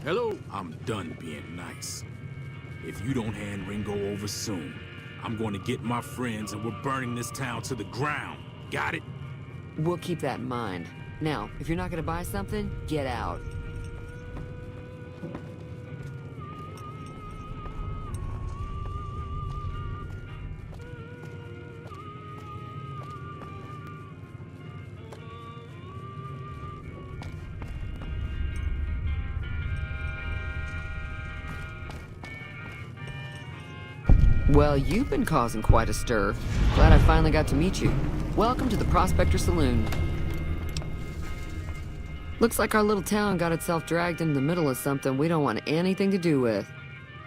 Hello? I'm done being nice. If you don't hand Ringo over soon, I'm going to get my friends and we're burning this town to the ground. Got it? We'll keep that in mind. Now, if you're not gonna buy something, get out. Well, you've been causing quite a stir. Glad I finally got to meet you. Welcome to the Prospector Saloon. Looks like our little town got itself dragged into the middle of something we don't want anything to do with.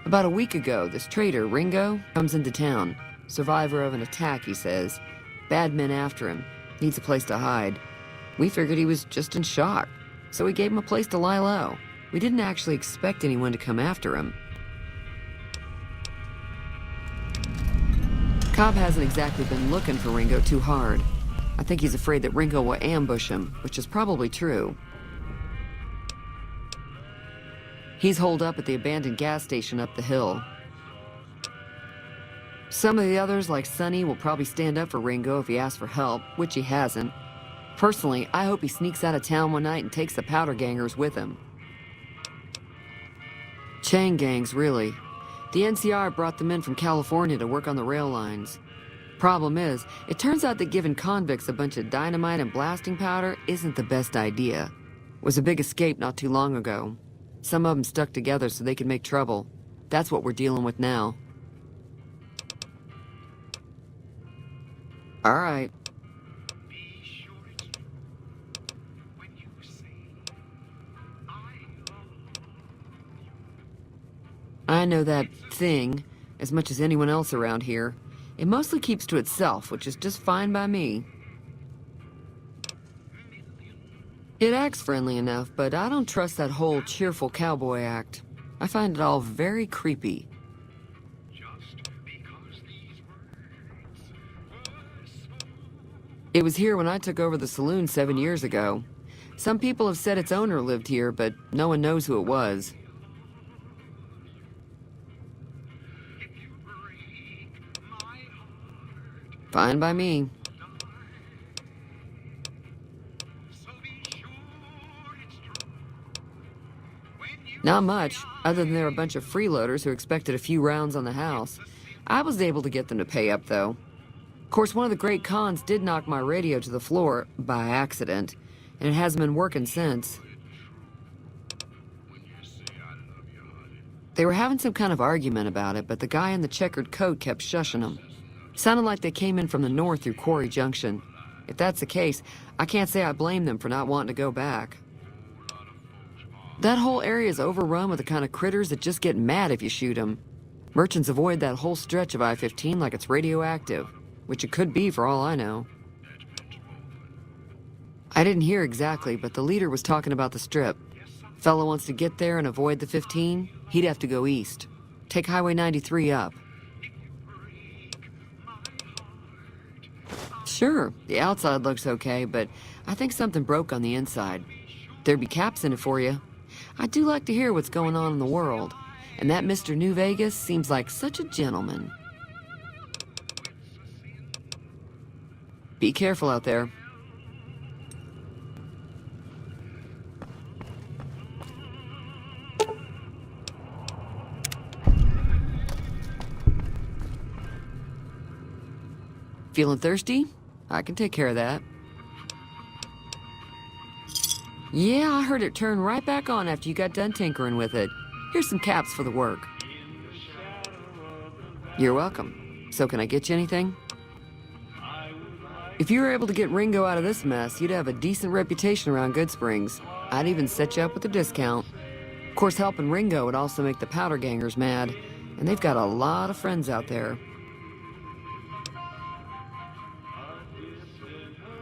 About a week ago, this traitor, Ringo, comes into town. Survivor of an attack, he says. Bad men after him. Needs a place to hide. We figured he was just in shock, so we gave him a place to lie low. We didn't actually expect anyone to come after him. Cobb hasn't exactly been looking for Ringo too hard. I think he's afraid that Ringo will ambush him, which is probably true. He's holed up at the abandoned gas station up the hill. Some of the others, like Sonny, will probably stand up for Ringo if he asks for help, which he hasn't. Personally, I hope he sneaks out of town one night and takes the powder gangers with him. Chain gangs, really. The NCR brought them in from California to work on the rail lines. Problem is, it turns out that giving convicts a bunch of dynamite and blasting powder isn't the best idea. It was a big escape not too long ago. Some of them stuck together so they could make trouble. That's what we're dealing with now. All right. I know that thing as much as anyone else around here. It mostly keeps to itself, which is just fine by me. It acts friendly enough, but I don't trust that whole cheerful cowboy act. I find it all very creepy. It was here when I took over the saloon 7 years ago. Some people have said its owner lived here, but no one knows who it was. Fine by me. Not much, other than they're a bunch of freeloaders who expected a few rounds on the house. I was able to get them to pay up, though. Of course, one of the great cons did knock my radio to the floor, by accident, and it hasn't been working since. They were having some kind of argument about it, but the guy in the checkered coat kept shushing them. Sounded like they came in from the north through Quarry Junction. If that's the case, I can't say I blame them for not wanting to go back. That whole area is overrun with the kind of critters that just get mad if you shoot them. Merchants avoid that whole stretch of I-15 like it's radioactive, which it could be for all I know. I didn't hear exactly, but the leader was talking about the strip. Fellow wants to get there and avoid the 15, he'd have to go east. Take Highway 93 up. Sure, the outside looks okay, but I think something broke on the inside. There'd be caps in it for you. I do like to hear what's going on in the world, and that Mr. New Vegas seems like such a gentleman. Be careful out there. Feeling thirsty? I can take care of that. Yeah, I heard it turn right back on after you got done tinkering with it. Here's some caps for the work. You're welcome. So can I get you anything? If you were able to get Ringo out of this mess, you'd have a decent reputation around Good Springs. I'd even set you up with a discount. Of course, helping Ringo would also make the powder gangers mad, and they've got a lot of friends out there.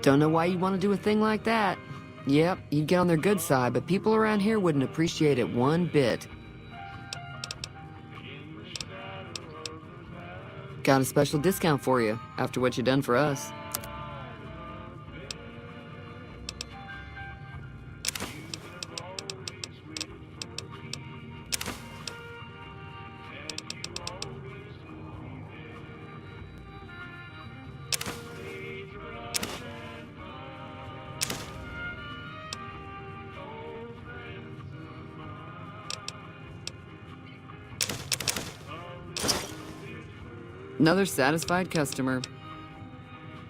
Don't know why you want to do a thing like that. Yep, you'd get on their good side, but people around here wouldn't appreciate it one bit. Got a special discount for you, after what you done for us. Another satisfied customer.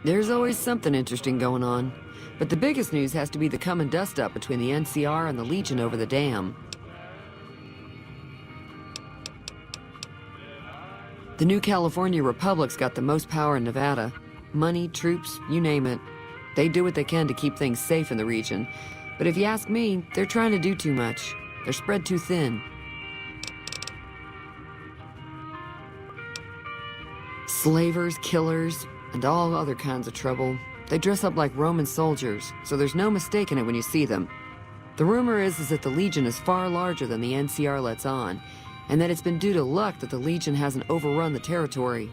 There's always something interesting going on. But the biggest news has to be the come and dust up between the NCR and the Legion over the dam. The new California Republic's got the most power in Nevada. Money, troops, you name it. They do what they can to keep things safe in the region. But if you ask me, they're trying to do too much. They're spread too thin. Slavers, killers, and all other kinds of trouble. They dress up like Roman soldiers, so there's no mistaking it when you see them. The rumor is that the Legion is far larger than the NCR lets on, and that it's been due to luck that the Legion hasn't overrun the territory.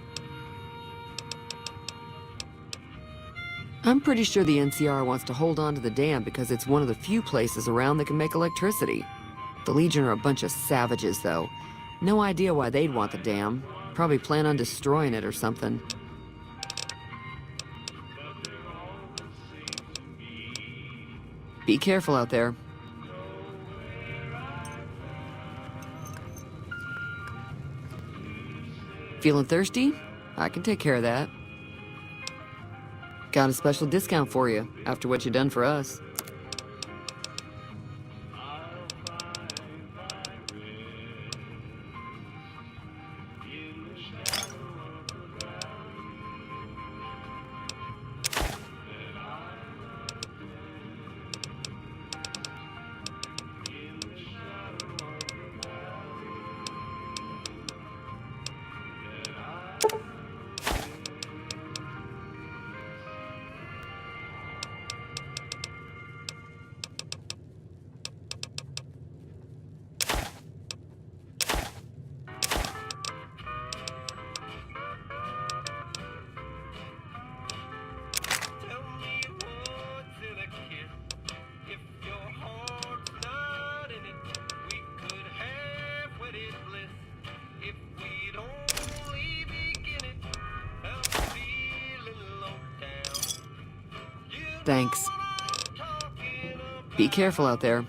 I'm pretty sure the NCR wants to hold on to the dam because it's one of the few places around that can make electricity. The Legion are a bunch of savages, though. No idea why they'd want the dam. Probably plan on destroying it or something. Be careful out there. Feeling thirsty? I can take care of that. Got a special discount for you after what you done for us. Thanks. Be careful out there.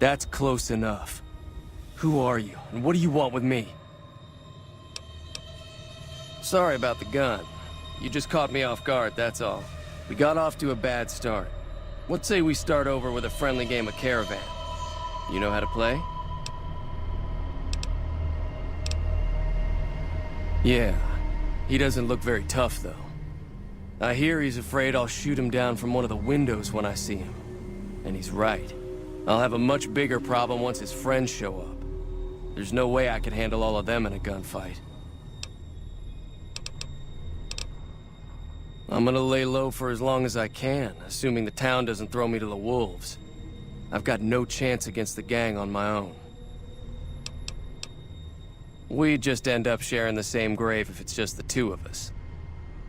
That's close enough. Who are you, and what do you want with me? Sorry about the gun. You just caught me off guard, that's all. We got off to a bad start. What say we start over with a friendly game of Caravan? You know how to play? Yeah. He doesn't look very tough, though. I hear he's afraid I'll shoot him down from one of the windows when I see him. And he's right. I'll have a much bigger problem once his friends show up. There's no way I could handle all of them in a gunfight. I'm gonna lay low for as long as I can, assuming the town doesn't throw me to the wolves. I've got no chance against the gang on my own. We'd just end up sharing the same grave if it's just the two of us.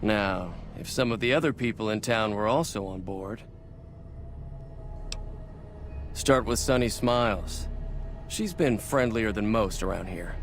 Now, if some of the other people in town were also on board. Start with Sunny Smiles. She's been friendlier than most around here.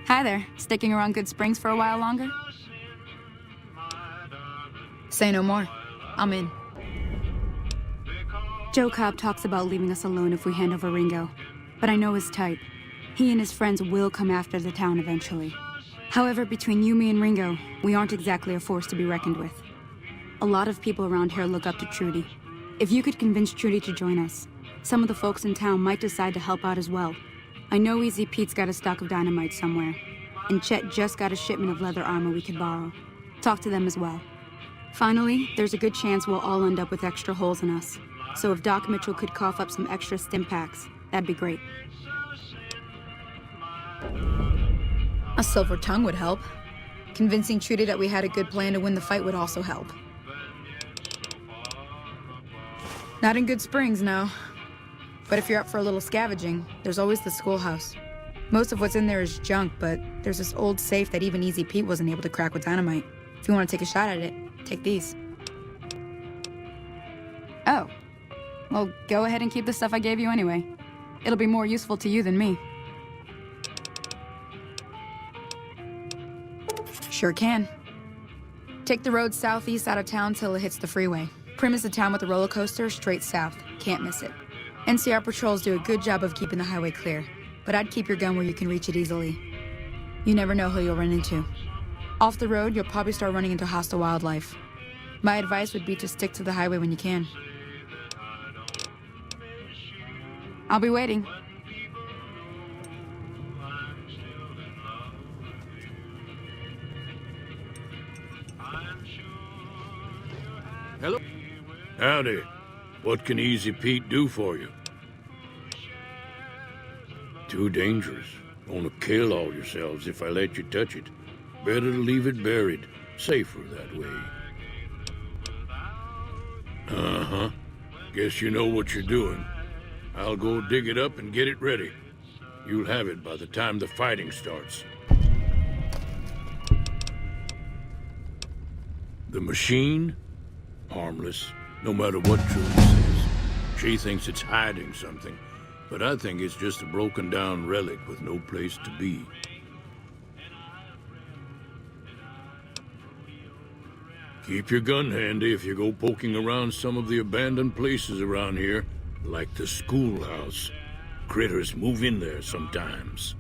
Hi there. Sticking around Good Springs for a while longer? Say no more. I'm in. Joe Cobb talks about leaving us alone if we hand over Ringo, but I know his type. He and his friends will come after the town eventually. However, between you, me, and Ringo, we aren't exactly a force to be reckoned with. A lot of people around here look up to Trudy. If you could convince Trudy to join us, some of the folks in town might decide to help out as well. I know Easy Pete's got a stock of dynamite somewhere, and Chet just got a shipment of leather armor we could borrow. Talk to them as well. Finally, there's a good chance we'll all end up with extra holes in us. So if Doc Mitchell could cough up some extra stim packs, that'd be great. A silver tongue would help. Convincing Trudy that we had a good plan to win the fight would also help. Not in Good Springs, no. But if you're up for a little scavenging, there's always the schoolhouse. Most of what's in there is junk, but there's this old safe that even Easy Pete wasn't able to crack with dynamite. If you want to take a shot at it, take these. Oh. Well, go ahead and keep the stuff I gave you anyway. It'll be more useful to you than me. Sure can. Take the road southeast out of town till it hits the freeway. Prim is the town with the roller coaster, straight south. Can't miss it. NCR patrols do a good job of keeping the highway clear, but I'd keep your gun where you can reach it easily. You never know who you'll run into. Off the road, you'll probably start running into hostile wildlife. My advice would be to stick to the highway when you can. I'll be waiting. Hello? Howdy. What can Easy Pete do for you? Too dangerous. Gonna kill all yourselves if I let you touch it. Better to leave it buried. Safer that way. Uh-huh. Guess you know what you're doing. I'll go dig it up and get it ready. You'll have it by the time the fighting starts. The machine? Harmless, no matter what Trudy says. She thinks it's hiding something, but I think it's just a broken down relic with no place to be. Keep your gun handy if you go poking around some of the abandoned places around here, like the schoolhouse. Critters move in there sometimes.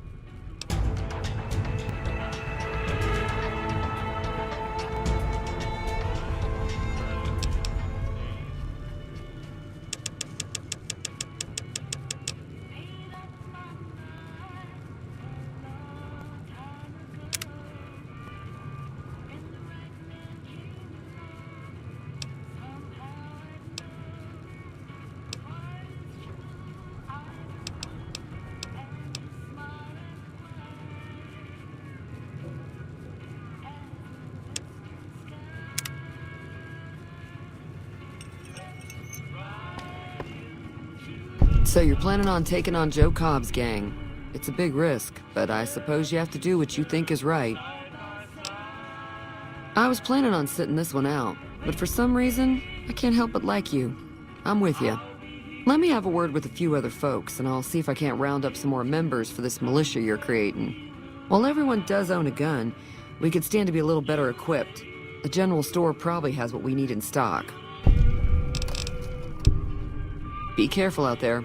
So you're planning on taking on Joe Cobb's gang. It's a big risk, but I suppose you have to do what you think is right. I was planning on sitting this one out, but for some reason, I can't help but like you. I'm with you. Let me have a word with a few other folks, and I'll see if I can't round up some more members for this militia you're creating. While everyone does own a gun, we could stand to be a little better equipped. The general store probably has what we need in stock. Be careful out there.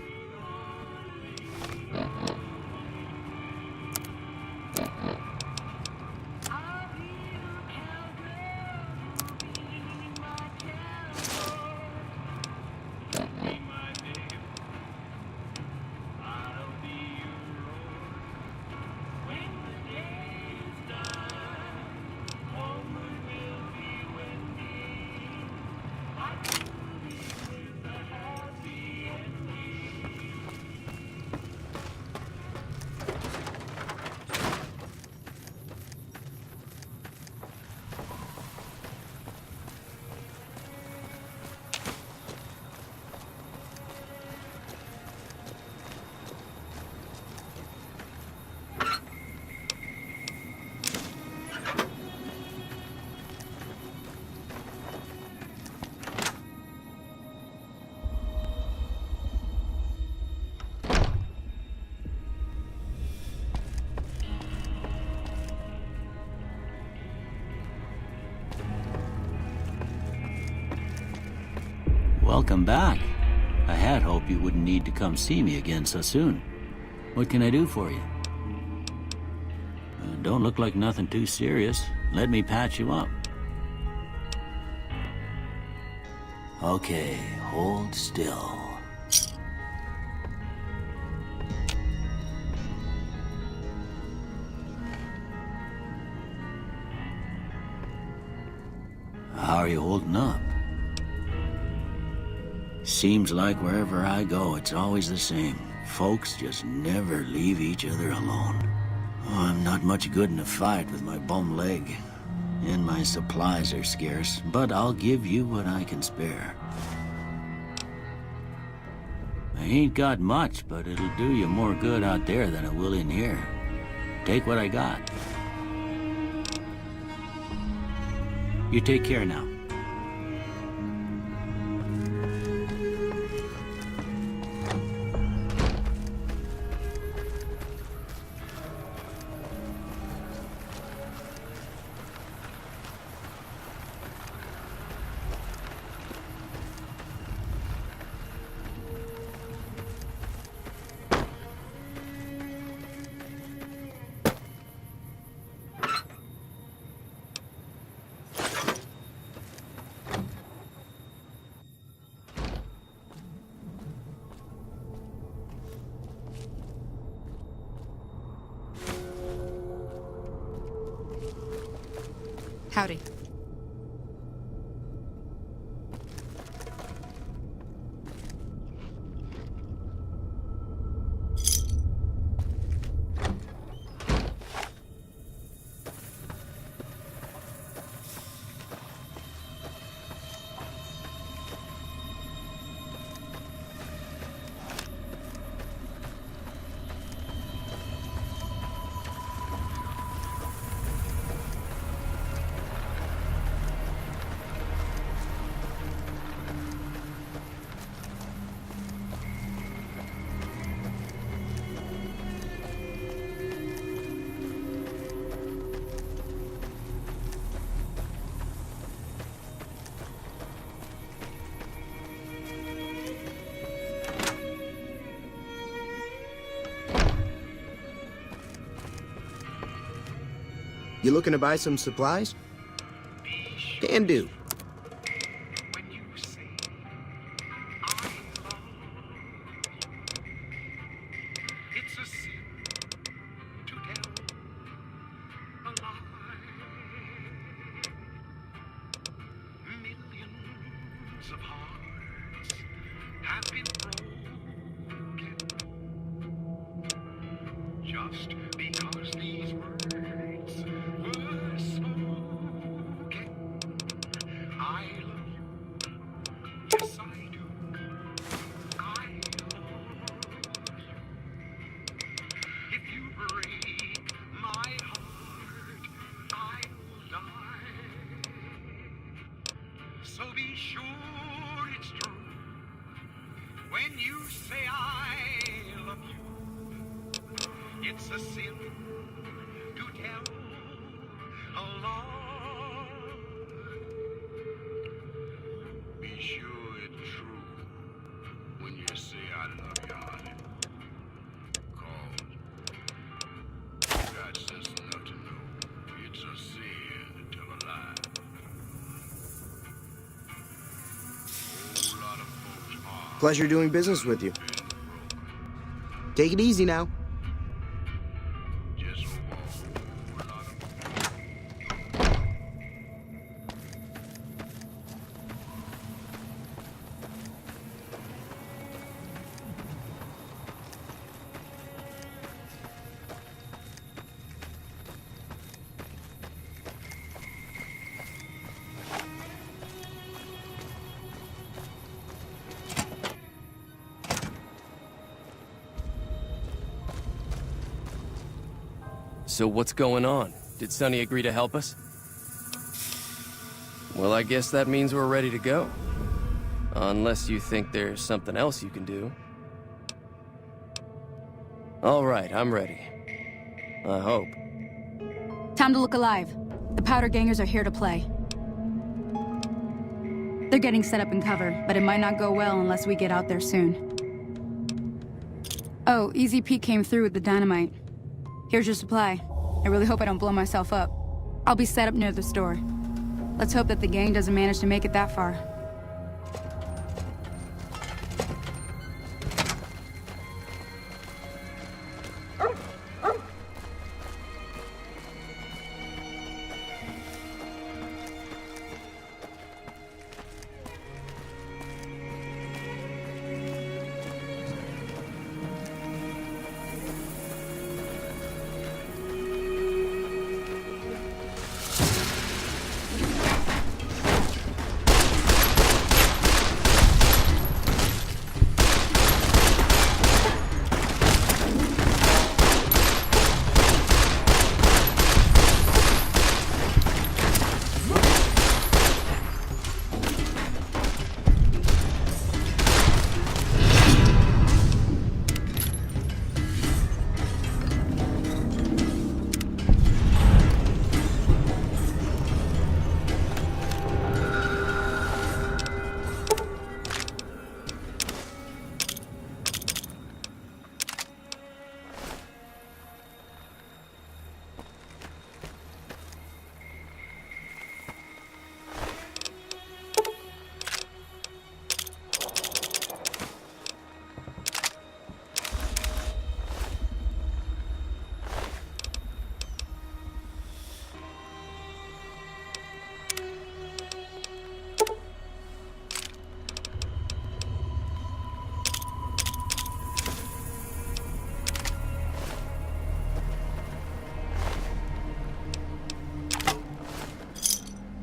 Welcome back. I had hoped you wouldn't need to come see me again so soon. What can I do for you? Don't look like nothing too serious. Let me patch you up. Okay, hold still. How are you holding up? Seems like wherever I go, it's always the same. Folks just never leave each other alone. Oh, I'm not much good in a fight with my bum leg. And my supplies are scarce, but I'll give you what I can spare. I ain't got much, but it'll do you more good out there than it will in here. Take what I got. You take care now. Howdy. You looking to buy some supplies? Can do. Just because these words were spoken, I love you. Yes, I do. I love you. If you break my heart, I'll die. So be sure it's true when you say I love you. It's a sin to tell a lie. Be sure it's true when you say I love you, honey. 'Cause you got sense enough to know it's a sin to tell a lie. Whole lot of folks are. Pleasure doing business with you. Take it easy now. So what's going on? Did Sonny agree to help us? Well, I guess that means we're ready to go. Unless you think there's something else you can do. All right, I'm ready. I hope. Time to look alive. The powder gangers are here to play. They're getting set up in cover, but it might not go well unless we get out there soon. Oh, Easy Pete came through with the dynamite. Here's your supply. I really hope I don't blow myself up. I'll be set up near the store. Let's hope that the gang doesn't manage to make it that far.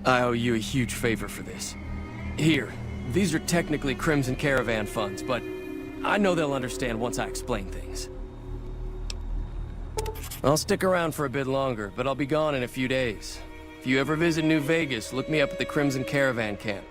I owe you a huge favor for this. Here, these are technically Crimson Caravan funds, but I know they'll understand once I explain things. I'll stick around for a bit longer, but I'll be gone in a few days. If you ever visit New Vegas, look me up at the Crimson Caravan camp.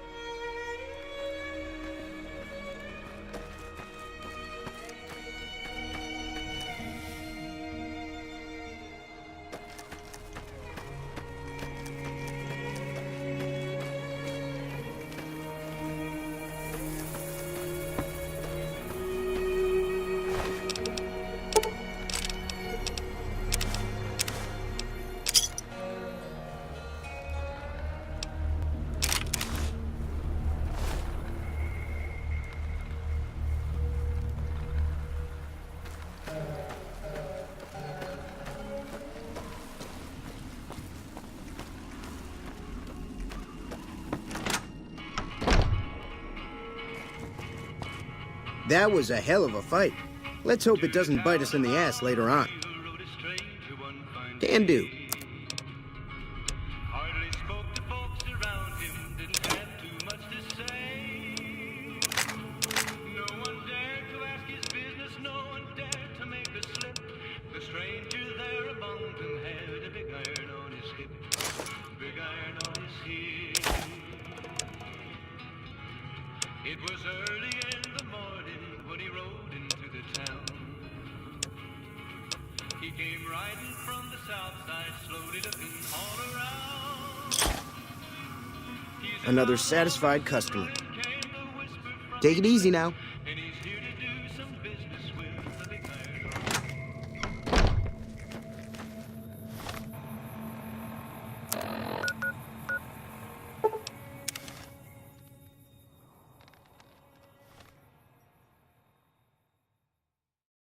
That was a hell of a fight. Let's hope it doesn't bite us in the ass later on. Can do. Hardly spoke to folks around him, didn't have too much to say. No one dared to ask his business, no one dared to make a slip. The stranger there among them had a big iron on his hip, big iron on his hip. It was early in the morning when he rode into the town. He came riding from the south side, slowly looking all around. Another satisfied customer. Take it easy now.